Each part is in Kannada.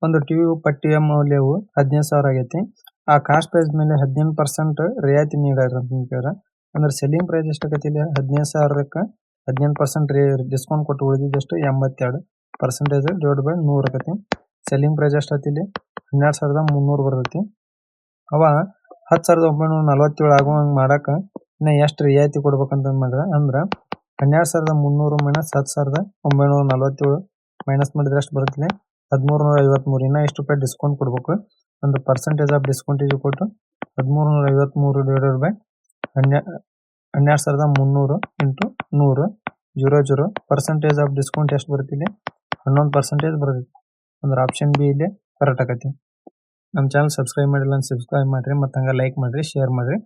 ಒಂದು ಟಿವಿ ಪಟ್ಟಿಯ ಮೌಲ್ಯವು 15,000 ಆಗೈತಿ. ಆ ಕಾಸ್ಟ್ ಪ್ರೈಸ್ ಮೇಲೆ 18% ರಿಯಾಯಿತಿ ನೀಡ್ಯಾರ. ಅಂದ್ರೆ ಸೆಲ್ಲಿಂಗ್ ಪ್ರೈಸ್ ಎಷ್ಟಾಗೈತಿ ಇಲ್ಲಿ 15,000ಕ್ಕೆ 18% ಡಿಸ್ಕೌಂಟ್ ಕೊಟ್ಟು ಉಳಿದಿದ್ದಷ್ಟು 82% ಡಿವೈಡ್ ಬೈ 100 ಆಗೈತಿ. ಸೆಲ್ಲಿಂಗ್ ಪ್ರೈಸ್ ಎಷ್ಟಾಗೈತಿ ಇಲ್ಲಿ 12,300 ಬರ್ತೈತಿ. ಅವ 10,947 ಆಗುವಂಗೆ ಮಾಡಾಕ ಇನ್ನ ಎಷ್ಟು ರಿಯಾಯಿತಿ ಕೊಡ್ಬೇಕಂತ ಮಾಡ್ರ ಅಂದ್ರೆ 12,300 ಮೈನಸ್ 10,947 ಮೈನಸ್ ಮಾಡಿದ್ರೆ ಎಷ್ಟು ಬರುತ್ತೆ 1,353. ಇನ್ನ ಎಷ್ಟು ರೂಪಾಯಿ ಡಿಸ್ಕೌಂಟ್ ಕೊಡ್ಬೇಕು ಒಂದು percentage of discount is equal to 1,353 divided by 12,300 into 100 00 percentage of discount ಎಷ್ಟು ಬರುತ್ತೆ ಇಲ್ಲಿ 11% ಬರುತ್ತೆ. ಅಂದ್ರೆ ಆಪ್ಷನ್ ಬಿ ಇಲ್ಲಿ ಕರೆಕ್ಟ್ ಆಗೈತಿ. ನಮ್ಮ ಚಾನಲ್ ಸಬ್ಸ್ಕ್ರೈಬ್ ಮಾಡಿಲ್ಲ ಅಂತ ಸಬ್ಸ್ಕ್ರೈಬ್ ಮಾಡಿರಿ ಮತ್ತು ಹಂಗೆ ಲೈಕ್ ಮಾಡಿರಿ ಶೇರ್ ಮಾಡಿರಿ.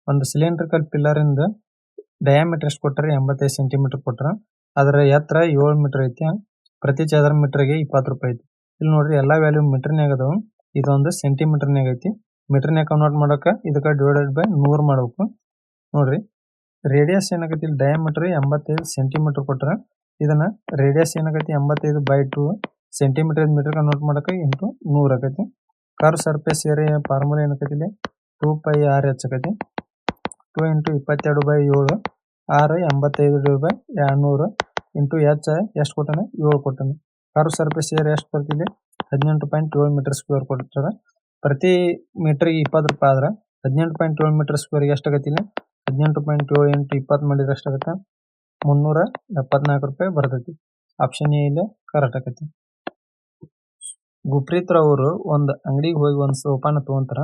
ಒಂದು ಸಿಲಿಂಡ್ರಿಕಲ್ ಪಿಲ್ಲರಿಂದ ಡಯಾಮೀಟರ್ ಎಷ್ಟು ಕೊಟ್ಟರೆ 85 ಸೆಂಟಿಮೀಟರ್ ಕೊಟ್ಟರೆ ಅದರ ಎತ್ತರ 7 ಮೀಟರ್ ಐತಿ. ಪ್ರತಿ ಚದರ ಮೀಟರ್ಗೆ 20 ರೂಪಾಯಿ ಐತಿ. ಇಲ್ಲಿ ನೋಡ್ರಿ ಎಲ್ಲ ವ್ಯಾಲ್ಯೂ ಮೀಟರ್ನಾಗ ಅದಾವ. ಇದೊಂದು ಸೆಂಟಿಮೀಟರ್ನಾಗ ಐತಿ. ಮೀಟರ್ನಾಗ ಕನ್ವರ್ಟ್ ಮಾಡೋಕೆ ಇದಕ್ಕೆ ಡಿವೈಡೆಡ್ ಬೈ 100 ಮಾಡಬೇಕು. ನೋಡ್ರಿ ರೇಡಿಯಸ್ ಏನಾಗೈತಿ ಇಲ್ಲಿ ಡಯಾಮೀಟರ್ 85 ಸೆಂಟಿಮೀಟರ್ ಕೊಟ್ಟರೆ ಇದನ್ನ ರೇಡಿಯಸ್ ಏನಾಗೈತಿ 85 ಬೈ 2 ಸೆಂಟಿಮೀಟರ್ ಮೀಟರ್ ಕನ್ವರ್ಟ್ ಮಾಡೋಕೆ ಇಂಟು 100 ಆಗೈತಿ. ಕರ್ವ್ ಸರ್ಫೇಸ್ ಏರಿಯಾ ಫಾರ್ಮುಲಾ ಏನಕ್ಕೈತಿ ಇಲ್ಲಿ 2πr/h ಆಗೈತಿ. 2 into 22 by 7 r 85 by 200 into h ಎಷ್ಟು ಕೊಟ್ಟಾನೆ 7 ಕೊಟ್ಟಾನೆ. ಕರ್ವ್ ಸರ್ಫೇಸ್ ಏರಿಯಾ ಎಷ್ಟು ಬರ್ತಿದೆ 18.7 ಮೀಟರ್ ಸ್ಕ್ವೇರ್ ಕೊಡ್ತಾರೆ. ಪ್ರತಿ ಮೀಟರ್ಗೆ 20 ರೂಪಾಯಿ ಆದ್ರೆ 18.7 ಮೀಟರ್ ಸ್ಕ್ವೇರ್ಗೆ ಎಷ್ಟಾಗತ್ತೆ ಇಲ್ಲಿ 18.7 ಇಂಟು 20 ಮಾಡಿದ್ರೆ ಎಷ್ಟಾಗುತ್ತೆ 374 ರೂಪಾಯಿ ಬರ್ತೈತಿ. ಆಪ್ಷನ್ ಎ ಇಲ್ಲಿ ಕರೆಕ್ಟ್ ಆಗೈತಿ. ಗುಪ್ರೀತ್ ಅವರು ಒಂದು ಅಂಗಡಿಗೆ ಹೋಗಿ ಒಂದು ಸೋಫಾನ ತೊಗೊಂತಾರ.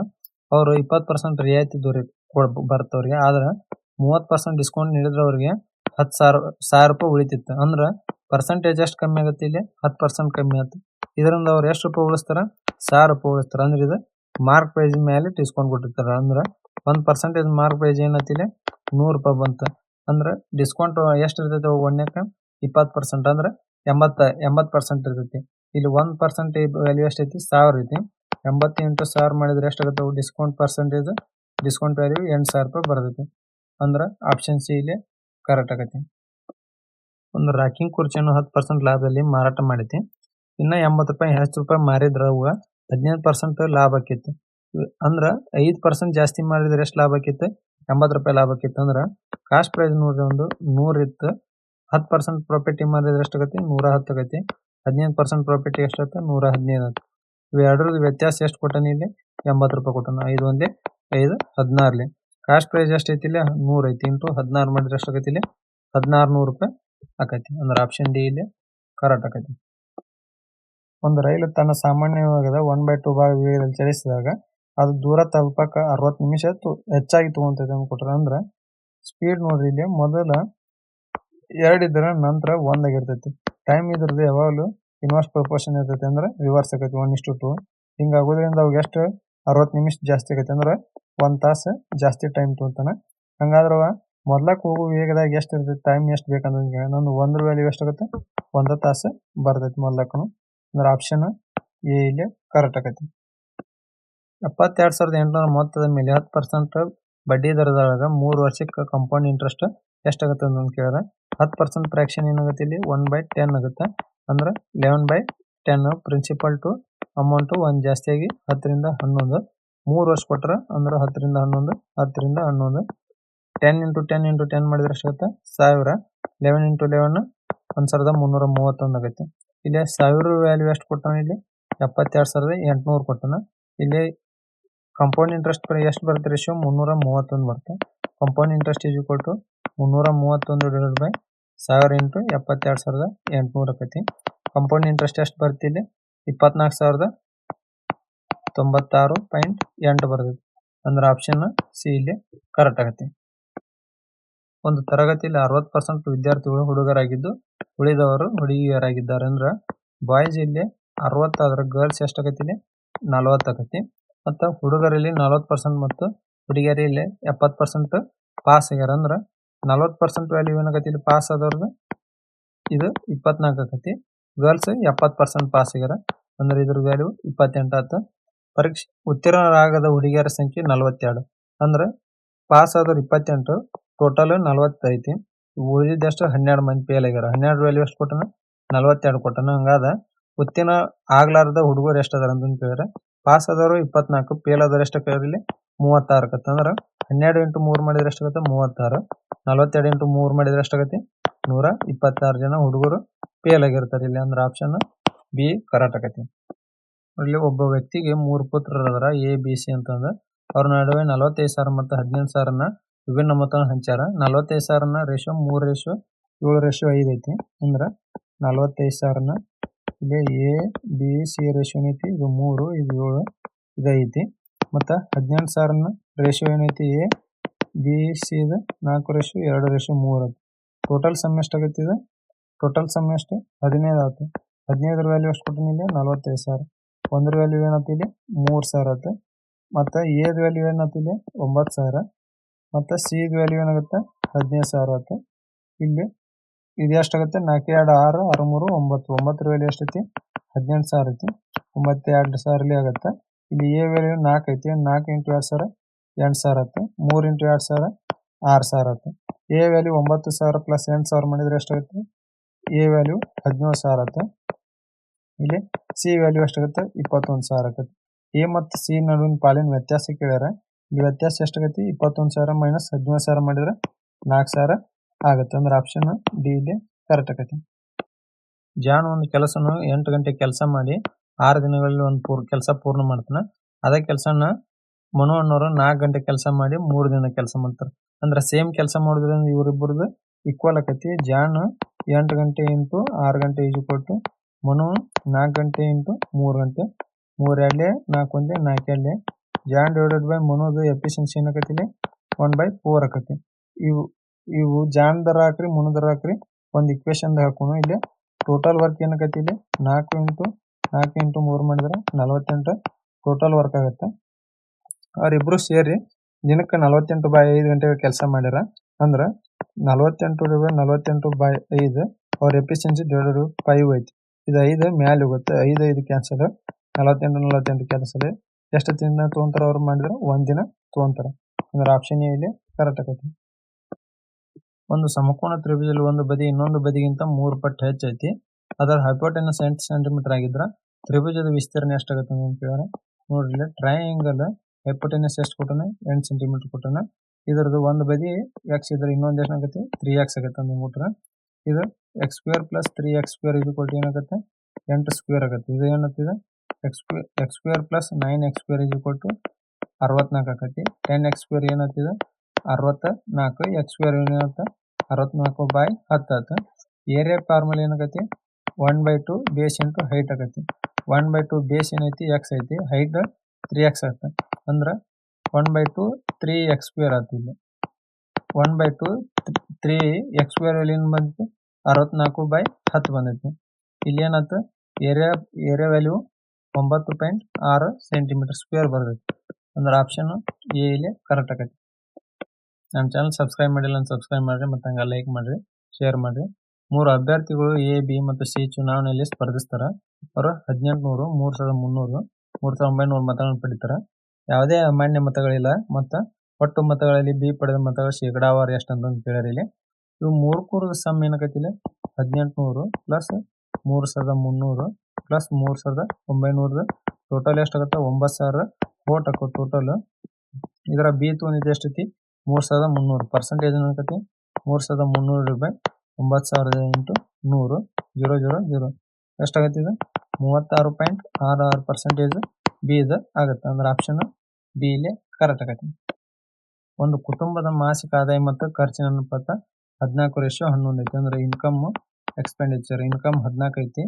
ಅವರು 20% ರಿಯಾಯಿತಿ ಬರ್ತವ್ರಿಗೆ. ಆದ್ರೆ 30% ಡಿಸ್ಕೌಂಟ್ ನೀಡಿದ್ರೆ ಅವ್ರಿಗೆ 10,000 ರೂಪಾಯಿ ಉಳಿತಿತ್ತು. ಅಂದ್ರೆ ಪರ್ಸೆಂಟೇಜ್ ಎಷ್ಟು ಕಮ್ಮಿ ಆಗುತ್ತೆ ಇಲ್ಲಿ 10% ಕಮ್ಮಿ ಆಯ್ತು. ಇದರಿಂದ ಅವ್ರು ಎಷ್ಟು ರೂಪಾಯಿ ಉಳಿಸ್ತಾರ 1,000 ರೂಪಾಯಿ ಉಳಿಸ್ತಾರ. ಅಂದ್ರೆ ಇದು ಮಾರ್ಕ್ ಪ್ರೈಸ್ ಮೇಲೆ ಡಿಸ್ಕೌಂಟ್ ಕೊಟ್ಟಿರ್ತಾರ. ಅಂದ್ರೆ 1% ಮಾರ್ಕ್ ಪ್ರೈಸ್ ಏನೈತಿ 100 ರೂಪಾಯಿ ಬಂತು. ಅಂದ್ರೆ ಡಿಸ್ಕೌಂಟ್ ಎಷ್ಟು ಇರ್ತೈತಿ ಒಂದಕ್ಕೆ 20% ಅಂದ್ರೆ 80% ಇರ್ತೈತಿ. ಇಲ್ಲಿ 1% ವ್ಯಾಲ್ಯೂ ಎಷ್ಟೈತಿ 1,000 ಐತಿ. 80 ಇಂಟು 1,000 ಮಾಡಿದ್ರೆ ಎಷ್ಟಾಗುತ್ತೆ ಡಿಸ್ಕೌಂಟ್ ಪರ್ಸೆಂಟೇಜ್ ಡಿಸ್ಕೌಂಟ್ ವ್ಯಾಲ್ಯೂ 8,000 ರೂಪಾಯಿ ಬರ್ತೈತಿ. ಅಂದ್ರೆ ಆಪ್ಷನ್ ಸಿ ಇಲ್ಲಿ ಕರೆಕ್ಟ್ ಆಗೈತಿ. ಒಂದು ರಾಕಿಂಗ್ ಕುರ್ಚಿಯನ್ನು 10% ಲಾಭದಲ್ಲಿ ಮಾರಾಟ ಮಾಡೈತಿ. ಇನ್ನ 80 ರೂಪಾಯಿ ಹೆಚ್ಚು ರೂಪಾಯಿ ಮಾರಿದ್ರೆ ಅವು 15% ಲಾಭ ಆಕಿತ್ತು. ಅಂದ್ರೆ 5% ಜಾಸ್ತಿ ಮಾರಿದ್ರೆ ಎಷ್ಟು ಲಾಭ ಆಕಿತ್ತು 80 ರೂಪಾಯಿ ಲಾಭ ಆಕಿತ್ತು. ಅಂದ್ರೆ ಕಾಸ್ಟ್ ಪ್ರೈಸ್ ನೋಡ್ರಿ ಒಂದು 100 ಇತ್ತು. 10% ಪ್ರಾಫಿಟ್ ಮಾರಿದ್ರೆ ಎಷ್ಟಾಗತ್ತೆ 110 ಆಗೈತಿ. 15% ಪ್ರಾಫಿಟ್ ಎಷ್ಟಾಗುತ್ತೆ 115 ಆಗುತ್ತೆ. ಇವೆರಡರದ್ದು ವ್ಯತ್ಯಾಸ ಎಷ್ಟು ಕೊಟ್ಟಾನೆ ಇಲ್ಲಿ 80 ರೂಪಾಯಿ ಕೊಟ್ಟಾನ. 5 ಒಂದೇ 5 16 ಕಾಸ್ಟ್ ಪ್ರೈಸ್ ಎಷ್ಟೈತಿ ಇಲ್ಲಿ 100 ಐತಿ. ಇಂಟು 16 ಮಾಡಿದ್ರೆ ಎಷ್ಟಾಗತ್ತೆ ಇಲ್ಲಿ 1,600 ರೂಪಾಯಿ ಆಕೈತಿ. ಅಂದ್ರೆ ಆಪ್ಷನ್ ಡಿ ಇಲ್ಲಿ ಕರೆಕ್ಟ್ ಆಕೈತಿ. ಒಂದು ರೈಲು ತನ್ನ ಸಾಮಾನ್ಯವಾದ 1/2 ಭಾಗ ವೇಗದಲ್ಲಿ ಚಲಿಸಿದಾಗ ಅದು ದೂರ ತಲುಪಕ್ಕೆ 60 ನಿಮಿಷ ಹೆಚ್ಚಾಗಿ ತಗೊಂತೈತೆ ಅಂತ ಕೊಟ್ಟಾರ. ಅಂದ್ರೆ ಸ್ಪೀಡ್ ನೋಡ್ರಿ ಇಲ್ಲಿ ಮೊದಲ 2 ಇದ್ರೆ ನಂತರ 1 ಆಗಿರ್ತೈತಿ. ಟೈಮ್ ಇದ್ರದ್ದು ಯಾವಾಗಲೂ ಇನ್ವರ್ಸ್ ಪ್ರಪೋರ್ಷನ್ ಇರ್ತೈತಿ. ಅಂದ್ರೆ ರಿವರ್ಸ್ ಆಗೈತಿ 1:2. ಹಿಂಗಾಗೋದ್ರಿಂದ ಅವಾಗ ಎಷ್ಟು 60 ನಿಮಿಷ ಜಾಸ್ತಿ ಆಗೈತಿ. ಅಂದ್ರೆ 1 ತಾಸು ಜಾಸ್ತಿ ಟೈಮ್ ತೊಗೊತಾನ. ಹಂಗಾದ್ರೆ ಮೊದ್ಲಕ್ಕೆ ಹೋಗೋ ವೇಗದಾಗ ಎಷ್ಟು ಇರ್ತೈತಿ ಟೈಮ್ ಎಷ್ಟು ಬೇಕಂದ್ರೆ ನಂದು 1 ವ್ಯಾಲ್ಯೂ ಎಷ್ಟಾಗುತ್ತೆ 1 ತಾಸು ಬರ್ತೈತಿ ಮೊದ್ಲಕ್ಕನು. ಅಂದ್ರೆ ಆಪ್ಷನ್ ಎ ಇಲ್ಲಿ ಕರೆಕ್ಟ್ ಆಗೈತಿ. 72,800 ಮೊತ್ತದ ಮೇಲೆ 10% ಬಡ್ಡಿ ದರದೊಳಗ 3 ವರ್ಷಕ್ಕೆ ಕಂಪೌಂಡ್ ಇಂಟ್ರೆಸ್ಟ್ ಎಷ್ಟಾಗುತ್ತೆ ಅಂತ ಕೇಳಿದ್ರೆ 10% ಫ್ರಾಕ್ಷನ್ ಏನಾಗುತ್ತೆ ಇಲ್ಲಿ 1/10 ಆಗುತ್ತೆ. ಅಂದ್ರೆ 11/10 ಪ್ರಿನ್ಸಿಪಲ್ ಟು ಅಮೌಂಟ್ 1 ಜಾಸ್ತಿಯಾಗಿ 10ರಿಂದ 11 3 ವರ್ಷ ಕೊಟ್ಟರೆ ಅಂದ್ರೆ 10ರಿಂದ 11 10ರಿಂದ 11 10 ಇಂಟು 10 ಇಂಟು 10 ಮಾಡಿದ್ರೆ ಎಷ್ಟಾಗುತ್ತೆ 1000. 11 ಇಂಟು 11 1,331 ಆಗೈತಿ. ಇಲ್ಲಿ 1000 ವ್ಯಾಲ್ಯೂ ಎಷ್ಟು ಕೊಟ್ಟಾನ ಇಲ್ಲಿ 72,800 ಕೊಟ್ಟಾನ. ಇಲ್ಲಿ ಕಂಪೌಂಡ್ ಇಂಟ್ರೆಸ್ಟ್ ಎಷ್ಟು ಬರುತ್ತೆ ರೇಷಿಯೋ 331 ಬರುತ್ತೆ. Compound interest is equal to 331 divided by 1000 into 72,800 ಆಕೈತಿ. ಕಂಪೌಂಡ್ ಇಂಟ್ರೆಸ್ಟ್ ಎಷ್ಟು ಬರುತ್ತೆ ಇಲ್ಲಿ 24,096.8 ಬರ್ತೈತಿ. ಅಂದ್ರೆ ಆಪ್ಷನ್ ಸಿ ಇಲ್ಲಿ ಕರೆಕ್ಟ್ ಆಗತ್ತೆ. ಒಂದು ತರಗತಿಯಲ್ಲಿ 60% ವಿದ್ಯಾರ್ಥಿಗಳು ಹುಡುಗರಾಗಿದ್ದು ಉಳಿದವರು ಹುಡುಗಿಯರಾಗಿದ್ದಾರೆ. ಅಂದ್ರೆ ಬಾಯ್ಸ್ ಇಲ್ಲಿ 60 ಆದ್ರೆ ಗರ್ಲ್ಸ್ ಎಷ್ಟಾಗತ್ತೆ ಇಲ್ಲಿ 40 ಆಗತ್ತೆ. ಮತ್ತು ಹುಡುಗರಲ್ಲಿ 40% ಮತ್ತು ಹುಡುಗಿಯರಲ್ಲಿ 70% ಪಾಸ್ ಆಗ್ಯಾರ. ಅಂದ್ರೆ 40% ವ್ಯಾಲ್ಯೂ ಏನಾಗತ್ತೆ ಇಲ್ಲಿ ಪಾಸ್ ಆದವ್ರದ್ದು ಇದು 24 ಆಗತ್ತೆ. ಗರ್ಲ್ಸ್ 70% ಪಾಸ್ ಆಗ್ಯಾರ. ಅಂದ್ರೆ ಇದ್ರ ವ್ಯಾಲ್ಯೂ 28 ಆಯ್ತು. ಪರೀಕ್ಷೆ ಉತ್ತೀರ್ಣರಾಗದ ಹುಡುಗಿಯರ ಸಂಖ್ಯೆ 42. ಅಂದ್ರೆ ಪಾಸ್ ಆದವ್ರು 28 ಟೋಟಲ್ 40 ಐತಿ. ಉಳಿದಿದ್ದಷ್ಟು 12 ಮಂದಿ ಫೇಲ್ ಆಗ್ಯಾರ. 12 ವ್ಯಾಲ್ಯೂ ಎಷ್ಟು ಕೊಟ್ಟನ 42 ಕೊಟ್ಟನ. ಹಂಗಾದ ಉತ್ತೀರ್ಣ ಆಗ್ಲಾರ್ದ ಹುಡುಗರು ಎಷ್ಟು ಅದಾರ ಅಂತ ಕೇಳಿದ್ರೆ ಪಾಸ್ ಆದವರು 24, ಫೇಲ್ ಆದವರು ಎಷ್ಟು ಕೇಳಿದ್ರೆ 36 ಆಕತ್ತೆ. ಅಂದ್ರೆ 12 ಇಂಟು 3 ಮಾಡಿದ್ರೆ ಎಷ್ಟಾಗತ್ತೆ 36, 42 ಇಂಟು 3 ಮಾಡಿದ್ರೆ ಎಷ್ಟಾಗತ್ತೆ 126 ಜನ ಹುಡುಗರು ಫೇಲ್ ಆಗಿರ್ತಾರೆ ಇಲ್ಲಿ. ಅಂದ್ರೆ ಆಪ್ಷನ್ ಬಿ ಕರೆಕ್ಟ್ ಆಕತಿ. ಇಲ್ಲಿ ಒಬ್ಬ ವ್ಯಕ್ತಿಗೆ 3 ಪುತ್ರರು ಅದರ ಎ ಬಿ ಸಿ ಅಂತಂದ್ರೆ ಅವ್ರ ನಡುವೆ 45,000 ಮತ್ತು 18,000 ವಿಭಿನ್ನ ಮೊತ್ತವನ್ನು ಹಂಚಾರ. 45,000 ರೇಷೋ 3:7:5 ಐತಿ. ಅಂದ್ರೆ 45,000 ಇಲ್ಲಿ ಎ ಬಿ ಸಿ ರೇಷೋ ಏನೈತಿ ಇದು 3, ಇದು 7, ಇದು ಐತಿ. ಮತ್ತು 18,000 ರೇಷೋ ಏನೈತಿ ಎ ಬಿ ಸಿ ಇದು 4:2:3 ಐತಿ. ಟೋಟಲ್ ಸಮ್ ಎಷ್ಟಾಗತ್ತೆ ಇದು? ಟೋಟಲ್ ಸಮ್ ಎಷ್ಟು 15 ಆಯ್ತು. 15 ವ್ಯಾಲ್ಯೂ ಎಷ್ಟು ಕೊಟ್ಟಿನಿ ಇಲ್ಲಿ 45,000. ಒಂದ್ರ ವ್ಯಾಲ್ಯೂ ಏನತ್ತ ಇಲ್ಲಿ 3,000 ಆಯ್ತು. ಮತ್ತು ಎದ್ ವ್ಯಾಲ್ಯೂ ಏನತ್ತ ಇಲ್ಲಿ 9,000. ಮತ್ತು ಸಿ ವ್ಯಾಲ್ಯೂ ಏನಾಗುತ್ತೆ 15,000 ಆಯ್ತು. ಇಲ್ಲಿ ಇದು ಎಷ್ಟಾಗುತ್ತೆ 4, 2, 6, 6, 3, 9. 9 ವ್ಯಾಲ್ಯೂ ಎಷ್ಟೈತಿ 18,000 ಐತಿ. 9 2,000 ಆಗುತ್ತೆ. ಇಲ್ಲಿ ಎ ವ್ಯಾಲ್ಯೂ 4 ಐತಿ. 4 ಇಂಟು 2,000 8,000 ಆಯ್ತು. 3 ಇಂಟು 2,000 6,000 ಆಯ್ತು. ಎ ವ್ಯಾಲ್ಯೂ 9,000 ಪ್ಲಸ್ 8,000 ಮಾಡಿದ್ರೆ ಎಷ್ಟಾಗುತ್ತೆ ಎ ವ್ಯಾಲ್ಯೂ 17,000 ಆಯ್ತು. ಇಲ್ಲಿ ಸಿ ವ್ಯಾಲ್ಯೂ ಎಷ್ಟಾಗುತ್ತೆ 21,000 ಆಗುತ್ತೆ. ಎ ಮತ್ತು ಸಿ ನಡುವಿನ ಪಾಲಿನ ವ್ಯತ್ಯಾಸ ಕೇಳ್ಯಾರ. ಇಲ್ಲಿ ವ್ಯತ್ಯಾಸ ಎಷ್ಟಾಗತ್ತೆ 21,000 ಮೈನಸ್ 17,000 ಮಾಡಿದ್ರೆ 4,000 ಆಗುತ್ತೆ. ಅಂದ್ರೆ ಆಪ್ಷನ್ ಡಿ ಇಲ್ಲಿ ಕರೆಕ್ಟ್ ಆಕತಿ. ಜಾನ್ ಒಂದು ಕೆಲಸನ 8 ಗಂಟೆ ಕೆಲಸ ಮಾಡಿ 6 ದಿನಗಳಲ್ಲಿ ಒಂದು ಕೆಲಸ ಪೂರ್ಣ ಮಾಡ್ತಾನೆ. ಅದೇ ಕೆಲಸನ ಮನು ಅನ್ನೋರು 4 ಗಂಟೆ ಕೆಲಸ ಮಾಡಿ 3 ದಿನ ಕೆಲಸ ಮಾಡ್ತಾರೆ. ಅಂದ್ರೆ ಸೇಮ್ ಕೆಲಸ ಮಾಡೋದ್ರಿಂದ ಇವರಿಬ್ಬರದು ಈಕ್ವಲ್ ಆಕತಿ. ಜಾನ್ 8 ಗಂಟೆ ಇಂಟು 6 ಗಂಟೆ ಈಜು ಮನು 4 ಗಂಟೆ ಇಂಟು 3 ಗಂಟೆ 3 2 4 1 4 2 ಜಾನ್ ಡಿವೈಡೆಡ್ ಬೈ ಮನುದು ಎಫಿಷಿಯನ್ಸಿ ಏನಾಕತಿಲಿ 1/4 ಆಕತಿ. ಇವು ಜಾನ್ ದರ ಹಾಕ್ರಿ ಮನು ದರ ಹಾಕ್ರಿ ಒಂದು ಇಕ್ವೇಶನ್ ಹಾಕೋಣ. ಇಲ್ಲಿ ಟೋಟಲ್ ವರ್ಕ್ ಏನಾಕತಿ ಇಲ್ಲಿ 4 ಇಂಟು 3 ಮಾಡಿದ್ರೆ 48 ಟೋಟಲ್ ವರ್ಕ್ ಆಗುತ್ತೆ. ಅವರಿಬ್ರು ಸೇರಿ ದಿನಕ್ಕೆ 48/5 ಗಂಟೆಗೆ ಕೆಲಸ ಮಾಡ್ಯಾರ. ಅಂದ್ರೆ 48/5 ಅವ್ರ ಎಫಿಷಿಯನ್ಸಿ ಡಿವೈಡೆಡ್ 5 ಐತಿ. ಇದು 5 ಮ್ಯಾಲೆ ಹೋಗುತ್ತೆ. 5 ಕ್ಯಾನ್ಸಲ್ 48 ಕ್ಯಾನ್ಸಲ್. ಎಷ್ಟು ದಿನ ತೊಗೊಂತಾರ ಅವ್ರು ಮಾಡಿದ್ರೆ 1 ದಿನ ತೊಗೊಂತಾರ. ಅಂದ್ರೆ ಆಪ್ಷನ್ ಎ ಇಲ್ಲಿ ಕರೆಕ್ಟ್ ಆಕತಿ. ಒಂದು ಸಮಕೋನ ತ್ರಿಭುಜದಲ್ಲಿ ಒಂದು ಬದಿ ಇನ್ನೊಂದು ಬದಿಗಿಂತ 3 ಪಟ್ಟು ಹೆಚ್ಚೈತಿ. ಅದರ ಹೈಪೋಟೆನಸ್ 8 ಸೆಂಟಿಮೀಟರ್ ಆಗಿದ್ರೆ ತ್ರಿಭುಜದ ವಿಸ್ತೀರ್ಣ ಎಷ್ಟಾಗುತ್ತೆ ಅಂತ ಕೇಳಿದ್ರೆ ನೋಡ್ರಿ ಟ್ರಯಾಂಗಲ್ ಹೈಪೋಟೆನಸ್ ಎಷ್ಟು ಕೊಟ್ಟನ 8 ಸೆಂಟಿಮೀಟರ್ ಕೊಟ್ಟನ. ಇದ್ರದ್ದು ಒಂದು ಬದಿ ಎಕ್ಸ್ ಇದ್ರೆ ಇನ್ನೊಂದು ಏನಾಗುತ್ತೆ 3x ಆಗುತ್ತೆ ಅಂದ್ಬಿಟ್ರೆ ಇದು x² + 3x² ಇದು ಕೊಟ್ಟು ಏನಾಗುತ್ತೆ 8² ಆಗುತ್ತೆ. ಇದು ಏನಂತಿದೆ x² + 9x² ಇದು ಕೊಟ್ಟು 64 ಆಕತಿ. 10x² ಏನಂತಿದೆ 64. x² ಏನಾಗುತ್ತೆ 64/10 ಆಯ್ತು. ಏರಿಯಾ ಫಾರ್ಮುಲಾ ಏನಾಗತಿ 1/2 ಬೇಸ್ ಇಂಟು ಹೈಟ್ ಆಗತಿ. 1/2 ಬೇಸ್ ಏನೈತಿ x ಐತಿ, ಹೈಟ್ 3x ಆಗುತ್ತೆ. ಅಂದ್ರೆ 1/2 3x² ಆಯ್ತು. ಇಲ್ಲಿ 1/2 3x² ಏನು ಬಂತು 64/10 ಬಂದೈತಿ. ಇಲ್ಲಿ ಏನಾಯ್ತು ಏರಿಯಾ ವ್ಯಾಲ್ಯೂ 9.6 cm² ಬರ್ತೈತಿ. ಅಂದ್ರೆ ಆಪ್ಷನ್ ಎ ಇಲ್ಲಿ ಕರೆಕ್ಟ್ ಆಕತಿ. ನಮ್ಮ ಚಾನಲ್ ಸಬ್ಸ್ಕ್ರೈಬ್ ಮಾಡಿಲ್ಲ ಅಂತ ಸಬ್ಸ್ಕ್ರೈಬ್ ಮಾಡ್ರಿ, ಮತ್ತು ಹಂಗೆ ಲೈಕ್ ಮಾಡ್ರಿ, ಶೇರ್ ಮಾಡ್ರಿ. 3 ಅಭ್ಯರ್ಥಿಗಳು ಎ ಬಿ ಮತ್ತು ಸಿ ಚುನಾವಣೆಯಲ್ಲಿ ಸ್ಪರ್ಧಿಸ್ತಾರೆ. ಅವರು 1800, 3300, 3900 ಮತಗಳನ್ನು ಪಡಿತಾರೆ. ಯಾವುದೇ ಅಮಾನ್ಯ ಮತಗಳಿಲ್ಲ. ಮತ್ತು ಒಟ್ಟು ಮತಗಳಲ್ಲಿ ಬಿ ಪಡೆದ ಮತಗಳ ಶೇಕಡಾವಾರು ಎಷ್ಟು ಅಂತ ಕೇಳ್ಯಾರ. ಇಲ್ಲಿ ಇವು 3 ಕೂರದ ಸಮ್ ಏನಕತ್ತಿಲ್ಲ 1800 ಪ್ಲಸ್ 3300 ಪ್ಲಸ್ 3900 ಟೋಟಲ್ ಎಷ್ಟಾಗುತ್ತೆ 9,000 ವೋಟ್ ಹಾಕೋ ಟೋಟಲ್. ಇದರ ಬಿ ತೊಗೊಂಡಿದ್ದು ಎಷ್ಟೈತಿ 3,300. ಪರ್ಸೆಂಟೇಜ್ ಏನಕತಿ 3,300 9,000 ಇಂಟು 100 000 ಎಷ್ಟಾಗತ್ತೆ ಇದು 36.66% ಬಿ ಇದು ಆಗುತ್ತೆ. ಅಂದ್ರೆ ಆಪ್ಷನ್ ಬಿ ಇಲ್ಲಿ ಕರೆಕ್ಟ್ ಆಗತ್ತೆ. ಒಂದು ಕುಟುಂಬದ ಮಾಸಿಕ ಆದಾಯ ಮತ್ತು ಖರ್ಚಿನ ಅನುಪಾತ 14:11 ಐತಿ. ಅಂದ್ರೆ ಇನ್ಕಮ್ ಎಕ್ಸ್ಪೆಂಡಿಚರ್ ಇನ್ಕಮ್ 14 ಐತಿ,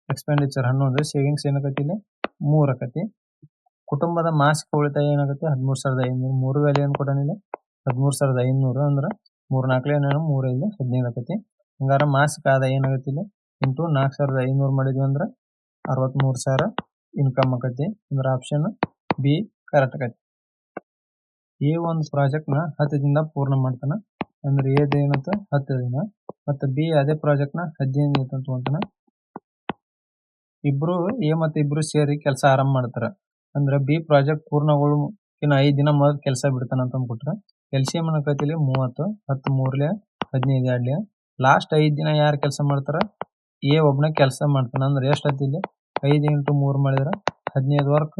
ಎಕ್ಸ್ಪೆಂಡಿಚರ್ 11, ಸೇವಿಂಗ್ಸ್ ಏನಾಗತ್ತೆ ಇಲ್ಲಿ 3 ಆಕತಿ. ಕುಟುಂಬದ ಮಾಸಿಕ ಉಳಿತಾಯ ಏನಾಗುತ್ತೆ 13,500. 3 ವ್ಯಾಲ್ಯೂ ಏನು ಕೊಡೋನಿಲ್ಲ 13,500. ಅಂದ್ರೆ 3 4 3 5 15 ಆಕತಿ. ಹಂಗಾರ ಮಾಸಿಕ ಆದಾಯ ಏನಾಗತ್ತೆ ಇಲ್ಲಿ ಇಂಟು 4,500 ಮಾಡಿದ್ವಿ ಅಂದ್ರೆ 63,000 ಇನ್ಕಮ್ ಆಕತಿ. ಅಂದ್ರೆ ಆಪ್ಷನ್ ಬಿ ಕರೆಕ್ಟ್ ಆಕತಿ. ಎ ಒಂದು ಪ್ರಾಜೆಕ್ಟ್ನ 10 ದಿನ ಪೂರ್ಣ ಮಾಡ್ತಾನೆ. ಅಂದ್ರೆ ಎದು ಏನಂತ 10 ದಿನ, ಮತ್ತು ಬಿ ಅದೇ ಪ್ರಾಜೆಕ್ಟ್ನ 15 ದಿನ ತಗೊಂತಾನೆ. ಎ ಮತ್ತು ಇಬ್ರು ಸೇರಿ ಕೆಲಸ ಆರಂಭ ಮಾಡ್ತಾರೆ. ಅಂದ್ರೆ ಬಿ ಪ್ರಾಜೆಕ್ಟ್ ಪೂರ್ಣಗೊಳ್ಳೋಕಿನ್ನ 5 ದಿನ ಮೊದಲು ಕೆಲಸ ಬಿಡ್ತಾನೆ ಅಂತ ಅಂದ್ಬಿಟ್ರೆ LCM ಅನ್ನಕೈತಿಲಿ 30, 10 3 15 2 ಲಾಸ್ಟ್ 5 ದಿನ ಯಾರು ಕೆಲಸ ಮಾಡ್ತಾರೆ ಎ ಒಬ್ಬನ ಕೆಲಸ ಮಾಡ್ತಾನೆ ಅಂದ್ರೆ ಎಷ್ಟೈತಿ ಇಲ್ಲಿ 5 ಇಂಟು 3 ಮಾಡಿದ್ರೆ 15 ವರ್ಕ್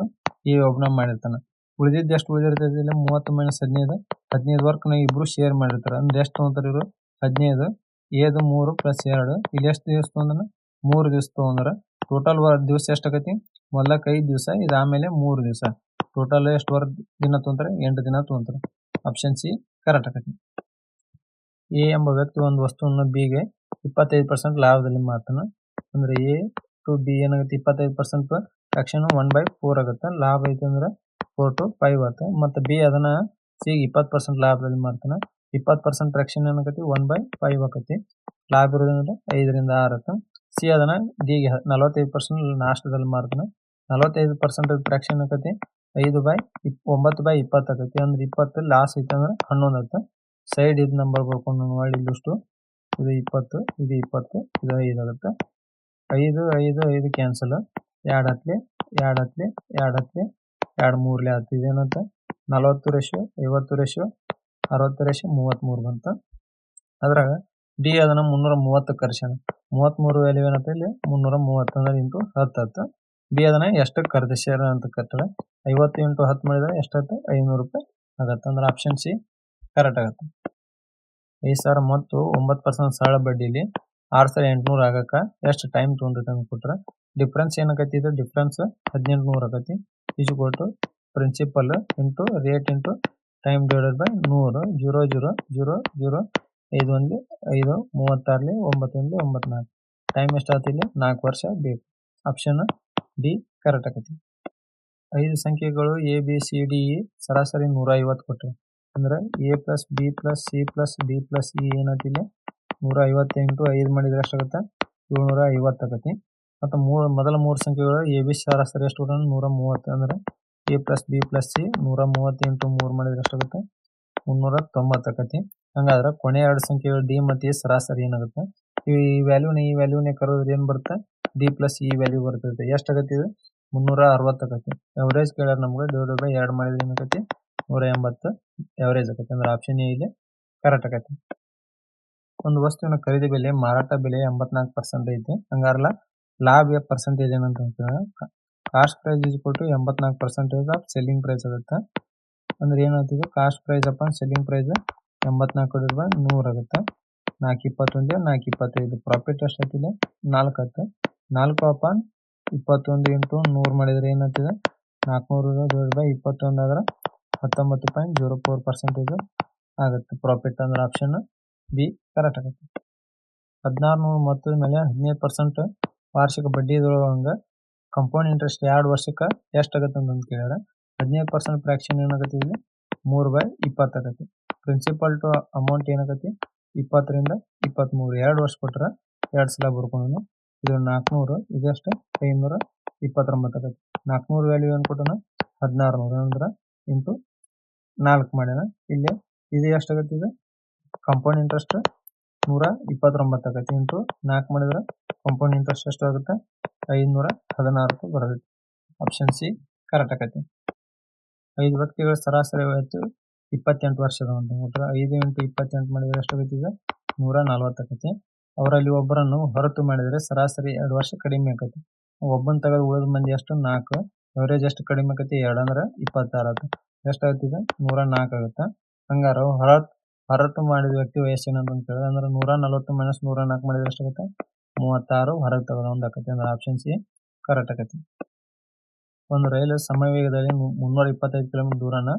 ಎ ಒಬ್ಬನ ಮಾಡಿರ್ತಾನೆ. ಉಳಿದಿದ್ದು ಎಷ್ಟು ಉಳಿದಿರ್ತೈತಿ ಇಲ್ಲಿ 30 ಮೈನಸ್ 15 ವರ್ಕ್ ನ ಇಬ್ರು ಶೇರ್ ಮಾಡಿರ್ತಾರೆ. ಅಂದ್ರೆ ಎಷ್ಟು ತಗೊಂತಾರೆ ಇವರು 15 ಏದು 3 ಪ್ಲಸ್ 2 ಇಲ್ಲಿ ಎಷ್ಟು ದಿವಸ ತಗೊಂಡ್ರ 3 ದಿವಸ ತಗೊಂಡ್ರ ಟೋಟಲ್ ದಿವಸ ಎಷ್ಟಾಗತಿ ಮೊದಲಕ್ಕೆ 5 ದಿವಸ ಇದು ಆಮೇಲೆ 3 ದಿವಸ ಟೋಟಲ್ ಎಷ್ಟು ವರ್ಕ್ ದಿನ ತಗೊಂತಾರೆ 8 ದಿನ ತಗೊಂತಾರೆ. ಆಪ್ಷನ್ ಸಿ ಕರೆಕ್ಟ್ ಆಗತಿ. ಎ ಎಂಬ ವ್ಯಕ್ತಿ ಒಂದು ವಸ್ತುವನ್ನು ಬಿ ಗೆ 25% ಲಾಭದಲ್ಲಿ ಮಾರ್ತಾನೆ. ಅಂದ್ರೆ ಎ ಟು ಬಿ ಏನಾಗುತ್ತೆ 25% ಫ್ರಾಕ್ಷನ್ 1/4 ಆಗುತ್ತೆ. ಲಾಭ ಐತೆ ಅಂದ್ರೆ 4 to 5 ಆಗುತ್ತೆ. ಮತ್ತು ಬಿ ಅದನ್ನ ಸಿ 20% ಲಾಭದಲ್ಲಿ ಮಾರ್ತಾನೆ. 20% ಫ್ರಾಕ್ಷನ್ ಏನಾಗತಿ 1/5 ಆಕತಿ. ಲಾಭ ಇರೋದ್ರಿಂದ 5ರಿಂದ 6 ಆಗುತ್ತೆ. ಸಿ ಅದನ್ನ ಡಿ ಗೆ 45% ನಾಷ್ಟದಲ್ಲಿ ಮಾರ್ತಾನೆ. 45% ಫ್ರಾಕ್ಷನ್ ಆಕತಿ 9/20 ಆಕತಿ. ಅಂದ್ರೆ 20 ಲಾಸ್ ಐತೆ ಅಂದ್ರೆ 11 ಆಗುತ್ತೆ. ಸೈಡ್ ಇದು ನಂಬರ್ ಬರ್ಕೊಂಡು ನೋಡಿ ಇಲ್ಲಷ್ಟು ಇದು 20 ಇದು 20 ಇದು 5 ಆಗುತ್ತೆ. 5 5 5 ಕ್ಯಾನ್ಸಲ್ 2 ಹತ್ಲೆ 2 ಹತ್ಲೆ 2 ಹತ್ಲೆ 2 ಮೂರ್ಲೆ ಆಯ್ತು. ಇದೇನಂತ 40:50:60:33 ಬಂತು. ಅದ್ರಾಗ ಡಿ ಅದನ್ನ 330 ಕರ್ಸ್ಯಾನ. 33 ವ್ಯಾಲ್ಯೂ ಏನಂತ ಇಲ್ಲಿ 330 ಅಂದ್ರೆ ಇಂಟು 10 ಆಯ್ತು. ಬಿ ಅದನ್ನ ಎಷ್ಟಕ್ಕೆ ಖರೀದಿಸ್ಯಾರ ಅಂತ ಕಟ್ಟರೆ 50 ಇಂಟು 10 ಮಾಡಿದ್ರೆ ಎಷ್ಟಾಯ್ತು 500 ರೂಪಾಯಿ ಆಗತ್ತೆ. ಅಂದ್ರೆ ಆಪ್ಷನ್ ಸಿ ಕರೆಕ್ಟ್ ಆಗುತ್ತೆ. 5,000 ಮತ್ತು 9% ಸರಳ ಬಡ್ಡಿಲಿ 6,800 ಆಗಕ್ಕ ಎಷ್ಟು ಟೈಮ್ ತೊಗೊಂತೈತೆ ಅಂತ ಕೊಟ್ರೆ ಡಿಫ್ರೆನ್ಸ್ ಏನಾಗತಿ ಇದು ಡಿಫ್ರೆನ್ಸ್ 1800 ಆಗತಿ. Is equal to principal into rate into time divided by 100 0 0 0 0 5 1 5 36 9 1 9 4 time ಎಷ್ಟಾಯ್ತು ಇಲ್ಲಿ 4 ವರ್ಷ ಬೇಕು. Option D correct ಆಗತಿ. 5 ಸಂಖ್ಯೆಗಳು A B C D E ಸರಾಸರಿ 150 ಕೊಟ್ಟರೆ ಅಂದ್ರೆ A plus B plus C plus D plus E ಏನೈತಿ ಇಲ್ಲಿ 150 ಇಂಟು 5 ಮಾಡಿದ್ರೆ ಎಷ್ಟಾಗುತ್ತೆ 750 ಆಗತಿ. ಮತ್ತು ಮೊದಲ 3 ಸಂಖ್ಯೆಗಳು ಎ ಬಿ ಸರಾಸರಿ ಎಷ್ಟು ಕೊಟ್ಟಾನ 130 ಅಂದ್ರೆ A plus B plus C 130 into 3 ಮಾಡಿದ್ರೆ ಎಷ್ಟಾಗುತ್ತೆ 390 ಆಗತಿ. ಹಂಗಾದ್ರೆ ಕೊನೆ 2 ಸಂಖ್ಯೆಗಳು ಡಿ ಮತ್ತು ಎ ಸರಾಸರಿ ಏನಾಗುತ್ತೆ ಈ ವ್ಯಾಲ್ಯೂನೇ ಕರೋದ್ರೆ ಏನು ಬರುತ್ತೆ ಡಿ ಪ್ಲಸ್ ಇ ವ್ಯಾಲ್ಯೂ ಬರ್ತೈತೆ. ಎಷ್ಟಾಗತ್ತೆ ಇದು 360 ಆಗತ್ತೆ. ಎವರೇಜ್ ಕೇಳ್ಯಾರ ನಮ್ಗೆ ಡಿವೈಡೆಡ್ ಬೈ 2 ಮಾಡಿದ್ರೆ ಏನಾಗತ್ತೆ 180 ಎವರೇಜ್ ಆಗತ್ತೆ. ಅಂದ್ರೆ ಆಪ್ಷನ್ ಎ ಇಲ್ಲಿ ಕರೆಕ್ಟ್ ಆಗತ್ತೆ. ಒಂದು ವಸ್ತುವಿನ ಖರೀದಿ ಬೆಲೆ ಮಾರಾಟ ಬೆಲೆ 84% ಐತಿ. ಹಂಗಾರಲ್ಲ ಲಾಭ ಪರ್ಸೆಂಟೇಜ್ ಏನಂತ cost price is equal to 84% of selling price ಆಗುತ್ತೆ. ಅಂದ್ರೆ ಏನಾಗ್ತಿದೆ cost price upon selling price 84/100 ಆಗುತ್ತೆ. 421 425 ಪ್ರಾಫಿಟ್ ಎಷ್ಟಾಗ್ತಿದೆ 4 ಆಗುತ್ತೆ. 4 ಅಪಾನ್ 21 ಇಂಟು 100 ಮಾಡಿದ್ರೆ ಏನಾಗ್ತಿದೆ 400/21 ಆದ್ರೆ 19.04% ಆಗುತ್ತೆ ಪ್ರಾಫಿಟ್. ಅಂದ್ರೆ ಆಪ್ಷನ್ ಬಿ ಕರೆಕ್ಟ್ ಆಗುತ್ತೆ. 1600 ಮೊತ್ತದ ಮೇಲೆ 15% ವಾರ್ಷಿಕ ಬಡ್ಡಿ ಇದ್ರೊಳಗೆ ಕಂಪೌಂಡ್ ಇಂಟ್ರೆಸ್ಟ್ 2 ವರ್ಷಕ್ಕೆ ಎಷ್ಟಾಗತ್ತೆ ಅಂತ ಕೇಳ್ಯಾರ. 15% ಫ್ರಾಕ್ಷನ್ ಏನಾಗತ್ತೆ ಇಲ್ಲಿ 3/20 ಆಗತ್ತೆ. ಪ್ರಿನ್ಸಿಪಲ್ ಟು ಅಮೌಂಟ್ ಏನಾಗತ್ತೆ 20ರಿಂದ 23 2 ವರ್ಷ ಕೊಟ್ಟರೆ 2 ಸಲ ಬರ್ಕೊಂಡು ಇದು 400 ಇದಷ್ಟು 529 ಆಗತ್ತೆ. 400 ವ್ಯಾಲ್ಯೂ ಏನು ಕೊಟ್ಟನ 1600 ಅಂದ್ರೆ ಇಂಟು 4 ಮಾಡ್ಯಾನ. ಇಲ್ಲಿ ಇದು ಎಷ್ಟಾಗತ್ತೆ ಇದು ಕಂಪೌಂಡ್ ಇಂಟ್ರೆಸ್ಟ್ 129 ಆಗತ್ತೆ ಇಂಟು 4 ಮಾಡಿದ್ರೆ ಕಂಪೌಂಡ್ ಇಂಟ್ರೆಸ್ಟ್ ಎಷ್ಟು ಆಗುತ್ತೆ 516 ಬರುತ್ತೆ. ಆಪ್ಷನ್ ಸಿ ಕರೆಕ್ಟ್ ಆಗತ್ತೆ. 5 ವ್ಯಕ್ತಿಗಳ ಸರಾಸರಿ ವಯಸ್ಸು 28 ವರ್ಷದ ಅಂತ ಕೊಟ್ಟರೆ 5 ಇಂಟು 28 ಮಾಡಿದ್ರೆ ಎಷ್ಟಾಗತ್ತೆ ಈಗ 140 ಆಗತ್ತೆ. ಅವರಲ್ಲಿ ಒಬ್ಬರನ್ನು ಹೊರತು ಮಾಡಿದರೆ ಸರಾಸರಿ 2 ವರ್ಷ ಕಡಿಮೆ ಆಗತ್ತೆ. ಒಬ್ಬನ ತೆಗೆದು ಉಳಿದ ಮಂದಿ ಎಷ್ಟು 4 ಎವರೇಜ್ ಎಷ್ಟು ಕಡಿಮೆ ಆಗತ್ತೆ 2 ಅಂದ್ರೆ 26 ಆಗುತ್ತೆ. ಎಷ್ಟಾಗುತ್ತೆ ಈಗ 104 ಆಗುತ್ತೆ. ಹಂಗಾರ ಹೊರತು ಮಾಡಿದ ವ್ಯಕ್ತಿ ವಯಸ್ಸು ಏನಂತ ಕೇಳಿದ್ರೆ ಅಂದ್ರೆ 140 ಮೈನಸ್ 104 ಮಾಡಿದ್ರೆ ಎಷ್ಟಾಗುತ್ತೆ 36 ಹೊರಗೆ ತಗೊಳ್ಳೋ ಒಂದು ಆಕತಿ. ಅಂದ್ರೆ ಆಪ್ಷನ್ ಸಿ ಕರೆಕ್ಟ್ ಆಗತ್ತೆ. ಒಂದು ರೈಲು ಸಮಯವೇಗದಲ್ಲಿ 325 ಕಿಲೋಮೀಟರ್ ದೂರನ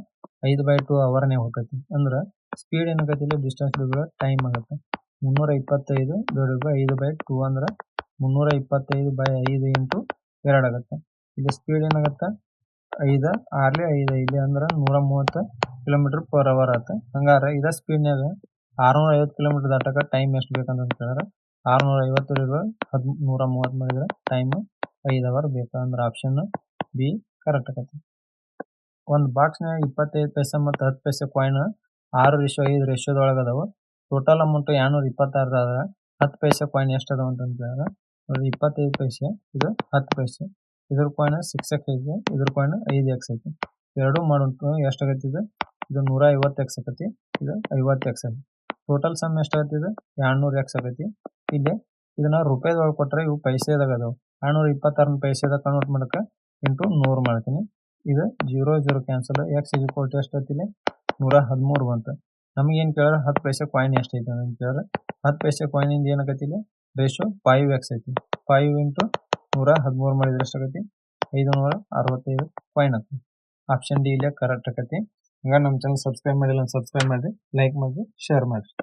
5/2 ಅವರ್ನೇ ಹೋಗತ್ತೆ. ಅಂದ್ರೆ ಸ್ಪೀಡ್ ಏನಾಗತ್ತೆ ಇಲ್ಲಿ ಡಿಸ್ಟೆನ್ಸ್ ಟೈಮ್ ಆಗುತ್ತೆ 325 ಡಿವೈಡೆಡ್ ಬೈ 5/2 ಅಂದ್ರೆ 325/5 ಇಂಟು 2 ಆಗುತ್ತೆ. ಇಲ್ಲಿ ಸ್ಪೀಡ್ ಏನಾಗುತ್ತೆ 5 6 5 ಇಲ್ಲಿ ಅಂದ್ರೆ 130 ಕಿಲೋಮೀಟರ್ ಪರ್ ಅವರ್ ಆಗುತ್ತೆ. ಹಂಗಾರೆ ಇದೇ ಸ್ಪೀಡ್ನಾಗ 650 ಕಿಲೋಮೀಟರ್ ದಾಟಕ ಟೈಮ್ ಎಷ್ಟು ಬೇಕಂತ ಕೇಳಿದ್ರೆ 650 130 ಮಾಡಿದ್ರೆ ಟೈಮ್ 5 ಅವರ್ ಬೇಕು. ಅಂದ್ರೆ ಆಪ್ಷನ್ ಬಿ ಕರೆಕ್ಟ್ ಆಗತ್ತೆ. ಒಂದು ಬಾಕ್ಸ್ನಾಗ 25 ಪೈಸೆ ಮತ್ತು 10 ಪೈಸೆ ಕಾಯಿನ್ 6:5 ರೇಷಿಯೋದೊಳಗೆ ಅದಾವ. ಟೋಟಲ್ ಅಮೌಂಟ್ 226 ಆದ್ರೆ 10 ಪೈಸೆ ಕಾಯಿನ್ ಎಷ್ಟು ಅದಾವ ಅಂತ ಕೇಳಿದ್ರೆ 25 ಪೈಸೆ ಇದು 10 ಪೈಸೆ ಇದ್ರ ಕಾಯಿನ್ 6x ಐತಿ ಇದ್ರ ಕಾಯಿನ್ 5x ಐತಿ. ಎರಡು ಮಾಡೋದು ಎಷ್ಟಾಗತ್ತೆ ಇದು 150x ಆಗತ್ತೆ ಇದು 50x ಆಗತ್ತೆ. ಟೋಟಲ್ ಸಮ್ ಎಷ್ಟಾಗತ್ತೆ ಇದು 200x ಆಗತ್ತೆ. ಇಲ್ಲಿ ಇದನ್ನ ರೂಪಾಯಿದೊಳಗೆ ಕೊಟ್ರೆ ಇವು ಪೈಸೆದಾಗ ಅದಾವ. 626 ಪೈಸೆದಾಗ ಕನ್ವರ್ಟ್ ಮಾಡಕ್ಕೆ ಇಂಟು 100 ಮಾಡ್ತೀನಿ. ಇದು 0 0 ಕ್ಯಾನ್ಸಲ್. ಎಕ್ಸ್ ಈಕ್ವಲ್ ಟು ಎಷ್ಟು ಐತಿಲ್ಲ 113 ಬಂತು. ನಮಗೇನು ಕೇಳಿದ್ರೆ 10 ಪೈಸೆ ಕಾಯಿನ್ ಎಷ್ಟು ಐತೆ ಅಂತ ಕೇಳಿದ್ರೆ 10 ಪೈಸೆ ಕಾಯಿನಿಂದ ಏನಾಗತ್ತಿಲ್ಲ ರೇಷೋ 5x ಐತಿ. 5 ಇಂಟು 113 ಮಾಡಿದ್ರೆ ಎಷ್ಟಾಗತಿ 565 ಕಾಯಿನ್ ಆಗ್ತದೆ. ಆಪ್ಷನ್ ಡಿ ಇಲ್ಲೇ ಕರೆಕ್ಟ್ ಆಕತಿ. ಈಗ ನಮ್ಮ ಚಾನಲ್ ಸಬ್ಸ್ಕ್ರೈಬ್ ಮಾಡಿಲ್ಲ ಸಬ್ಸ್ಕ್ರೈಬ್ ಮಾಡಿರಿ, ಲೈಕ್ ಮಾಡಿರಿ, ಶೇರ್ ಮಾಡಿರಿ.